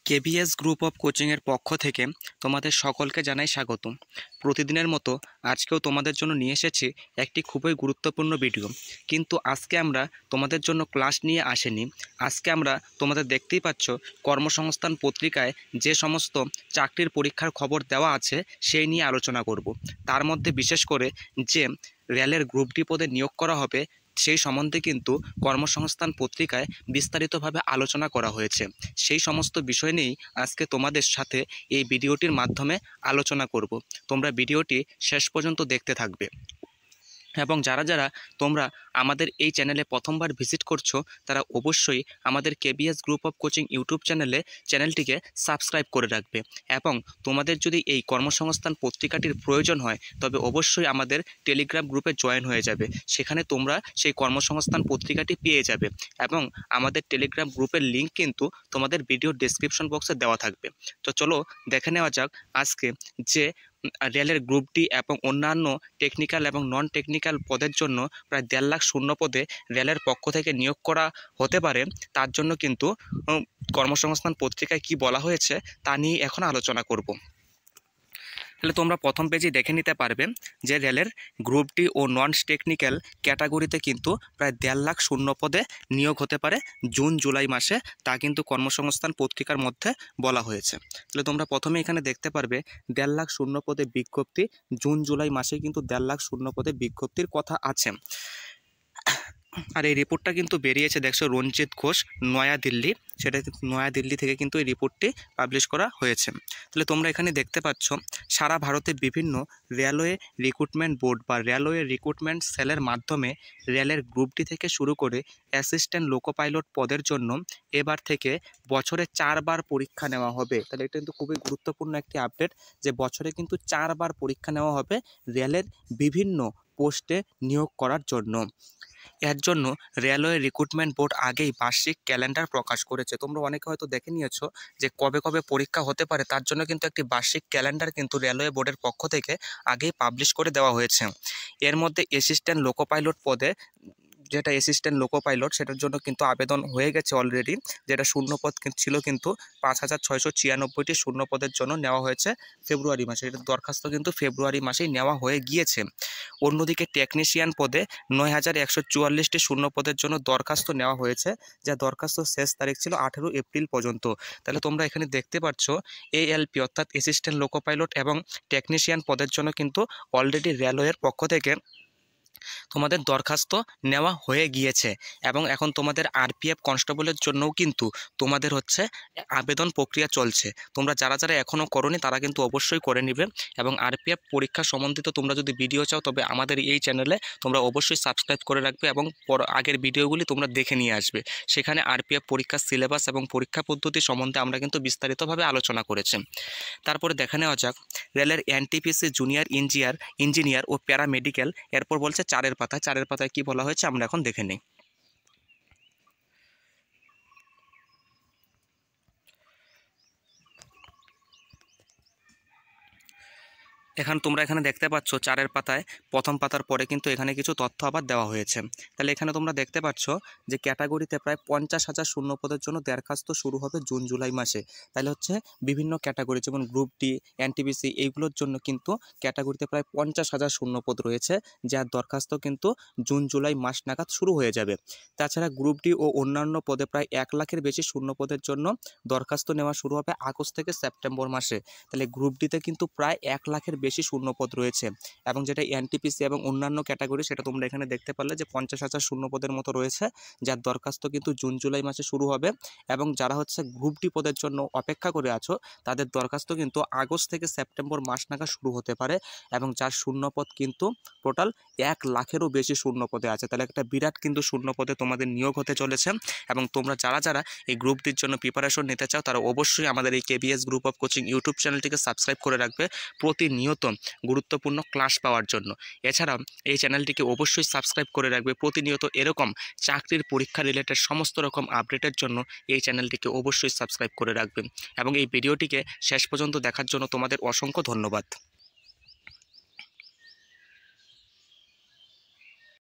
KBS group of কোচিংয়ের পক্ষ থেকে তোমাদের সকলকে জানাই স্বাগতম। প্রতিদিনের মতো আজকেও তোমাদের জন্য নিয়ে এসেছি একটি খুবই গুরুত্বপূর্ণ ভিডিও। কিন্তু আজকে আমরা তোমাদের জন্য ক্লাস নিয়ে আসিনি। আজকে আমরা তোমাদের দেখতেই পাচ্ছ কর্মসংস্থান পত্রিকায় যে সমস্ত চাকরির পরীক্ষার খবর দেওয়া আছে সেই নিয়ে আলোচনা করব। তার মধ্যে বিশেষ করে যে রেলের গ্রুপ ডি পদে নিয়োগ করা হবে সেই সম্বন্ধে কিন্তু কর্মসংস্থান পত্রিকায় বিস্তারিতভাবে আলোচনা করা হয়েছে। সেই সমস্ত বিষয় নিয়েই আজকে তোমাদের সাথে এই ভিডিওটির মাধ্যমে আলোচনা করব। তোমরা ভিডিওটি শেষ পর্যন্ত দেখতে থাকবে এবং যারা যারা তোমরা আমাদের এই চ্যানেলে প্রথমবার ভিজিট করছো তারা অবশ্যই আমাদের KBS group of coaching YouTube চ্যানেলটিকে সাবস্ক্রাইব করে রাখবে এবং তোমাদের যদি এই কর্মসংস্থান পত্রিকাটির প্রয়োজন হয় তবে অবশ্যই আমাদের টেলিগ্রাম গ্রুপে জয়েন হয়ে যাবে। সেখানে তোমরা সেই কর্মসংস্থান পত্রিকাটি পেয়ে যাবে এবং আমাদের টেলিগ্রাম গ্রুপের লিঙ্ক কিন্তু তোমাদের ভিডিও ডেসক্রিপশন বক্সে দেওয়া থাকবে। তো চলো দেখে নেওয়া যাক আজকে যে রেলের গ্রুপ ডি এবং অন্যান্য টেকনিক্যাল এবং নন টেকনিক্যাল পদের জন্য প্রায় 1.5 লাখ শূন্য পদে রেলের পক্ষ থেকে নিয়োগ করা হতে পারে। তার জন্য কিন্তু কর্মসংস্থান পত্রিকায় কি বলা হয়েছে তা নিয়ে এখন আলোচনা করব। তাহলে তোমরা প্রথম পেজেই দেখে নিতে পারবে যে রেলের গ্রুপ ডি ও নন টেকনিক্যাল ক্যাটাগরিতে কিন্তু প্রায় 1.5 লাখ শূন্য পদে নিয়োগ হতে পারে জুন জুলাই মাসে, তা কিন্তু কর্মসংস্থান পত্রিকার মধ্যে বলা হয়েছে। তাহলে তোমরা প্রথমে এখানে দেখতে পারবে 1.5 লাখ শূন্য পদে বিজ্ঞপ্তি, জুন জুলাই মাসে কিন্তু 1.5 লাখ শূন্য পদে বিজ্ঞপ্তির কথা আছে। আর এই রিপোর্টটা কিন্তু বেরিয়েছে দেখছো রঞ্জিত ঘোষ নয়াদিল্লি, সেটা নয়াদিল্লি থেকে কিন্তু এই রিপোর্টটি পাবলিশ করা হয়েছে। তাহলে তোমরা এখানে দেখতে পাচ্ছ সারা ভারতে বিভিন্ন রেলওয়ে রিক্রুটমেন্ট বোর্ড বা রেলওয়ে রিক্রুটমেন্ট সেলের মাধ্যমে রেলের গ্রুপ ডি থেকে শুরু করে অ্যাসিস্ট্যান্ট লোকো পাইলট পদের জন্য এবার থেকে বছরে 4 বার পরীক্ষা নেওয়া হবে। তাহলে এটা কিন্তু খুবই গুরুত্বপূর্ণ একটি আপডেট যে বছরে কিন্তু 4 বার পরীক্ষা নেওয়া হবে রেলের বিভিন্ন পোস্টে নিয়োগ করার জন্য। এর জন্য রেলওয়ে রিক্রুটমেন্ট বোর্ড আগেই বার্ষিক ক্যালেন্ডার প্রকাশ করেছে। তোমরা অনেকে হয়তো দেখে নিয়েছো যে কবে কবে পরীক্ষা হতে পারে, তার জন্য কিন্তু একটি বার্ষিক ক্যালেন্ডার কিন্তু রেলওয়ে বোর্ডের পক্ষ থেকে আগেই পাবলিশ করে দেওয়া হয়েছে। এর মধ্যে অ্যাসিস্ট্যান্ট লোকো পাইলট পদে, যেটা অ্যাসিস্ট্যান্ট লোকো পাইলট সেটার জন্য কিন্তু আবেদন হয়ে গেছে অলরেডি, যেটা শূন্য পদ ছিল কিন্তু 5,696টি শূন্য পদের জন্য নেওয়া হয়েছে ফেব্রুয়ারি মাসে। এটার দরখাস্ত কিন্তু ফেব্রুয়ারি মাসেই নেওয়া হয়ে গিয়েছে। অন্যদিকে টেকনিশিয়ান পদে 9,144টি শূন্য পদের জন্য দরখাস্ত নেওয়া হয়েছে, যা দরখাস্ত শেষ তারিখ ছিল 18 এপ্রিল পর্যন্ত। তাহলে তোমরা এখানে দেখতে পাচ্ছ ALP অর্থাৎ অ্যাসিস্ট্যান্ট লোকো পাইলট এবং টেকনিশিয়ান পদের জন্য কিন্তু অলরেডি রেলওয়ের পক্ষ থেকে তোমাদের দরখাস্ত নেওয়া হয়ে গিয়েছে এবং এখন তোমাদের RPF কনস্টেবলের জন্যও কিন্তু তোমাদের হচ্ছে আবেদন প্রক্রিয়া চলছে। তোমরা যারা যারা এখনও করোনি তারা কিন্তু অবশ্যই করে নেবে এবং RPF পরীক্ষা সম্বন্ধিত তোমরা যদি ভিডিও চাও তবে আমাদের এই চ্যানেলে তোমরা অবশ্যই সাবস্ক্রাইব করে রাখবে এবং আগের ভিডিওগুলি তোমরা দেখে নিয়ে আসবে। সেখানে RPF পরীক্ষার সিলেবাস এবং পরীক্ষা পদ্ধতি সম্বন্ধে আমরা কিন্তু বিস্তারিতভাবে আলোচনা করেছি। তারপরে দেখে নেওয়া যাক রেলের NTPC জুনিয়র ইঞ্জিনিয়ার ও প্যারামেডিক্যাল, এরপর বলছে 4 পাতায় কি বলা হয়েছে আমরা এখন দেখে নিই। তোমরা এখানে দেখতে পাচ্ছ 4 পাতায় প্রথম পাতার পরে কিন্তু এখানে কিছু তথ্য আবার দেওয়া হয়েছে। তাহলে এখানে তোমরা দেখতে পাচ্ছ যে ক্যাটাগরিতে প্রায় 50,000 শূন্য পদের জন্য দরখাস্ত শুরু হবে জুন জুলাই মাসে। তাহলে হচ্ছে বিভিন্ন ক্যাটাগরি যেমন গ্রুপ ডি, NTPC এইগুলোর জন্য কিন্তু ক্যাটাগরিতে প্রায় 50,000 শূন্য পদ রয়েছে, যার দরখাস্ত কিন্তু জুন জুলাই মাস নাগাদ শুরু হয়ে যাবে। তাছাড়া গ্রুপ ডি ও অন্যান্য পদে প্রায় 1 লাখের বেশি শূন্য পদের জন্য দরখাস্ত নেওয়া শুরু হবে আগস্ট থেকে সেপ্টেম্বর মাসে। তাহলে গ্রুপ ডিতে কিন্তু প্রায় 1 লাখের বেশি শূন্যপদ রয়েছে এবং যেটা NTPC এবং অন্যান্য ক্যাটাগরি সেটা তোমরা এখানে দেখতে পারলে যে 50,000 শূন্যপদের মতো রয়েছে, যার দরখাস্ত কিন্তু জুন জুলাই মাসে শুরু হবে। এবং যারা হচ্ছে গ্রুপ ডি পদের জন্য অপেক্ষা করে আছো তাদের দরখাস্ত কিন্তু আগস্ট থেকে সেপ্টেম্বর মাস নাগাদ শুরু হতে পারে এবং যার শূন্যপদ কিন্তু টোটাল 1 লাখেরও বেশি শূন্যপদে আছে। তাহলে একটা বিরাট কিন্তু শূন্যপদে তোমাদের নিয়োগ হতে চলেছে এবং তোমরা যারা যারা এই গ্রুপ ডির জন্য প্রিপারেশন নিতে চাও তারা অবশ্যই আমাদের এই KBS group of coaching YouTube চ্যানেলটিকে সাবস্ক্রাইব করে রাখবে প্রতিনিয়ত গুরুত্বপূর্ণ ক্লাস পাওয়ার জন্য। এছাড়াও এই চ্যানেলটিকে অবশ্যই সাবস্ক্রাইব করে রাখবে প্রতিনিয়ত এরকম চাকরির পরীক্ষা রিলেটেড সমস্ত রকম আপডেটের জন্য এই চ্যানেলটিকে অবশ্যই সাবস্ক্রাইব করে রাখবেন এবং এই ভিডিওটিকে শেষ পর্যন্ত দেখার জন্য তোমাদের অসংখ্য ধন্যবাদ।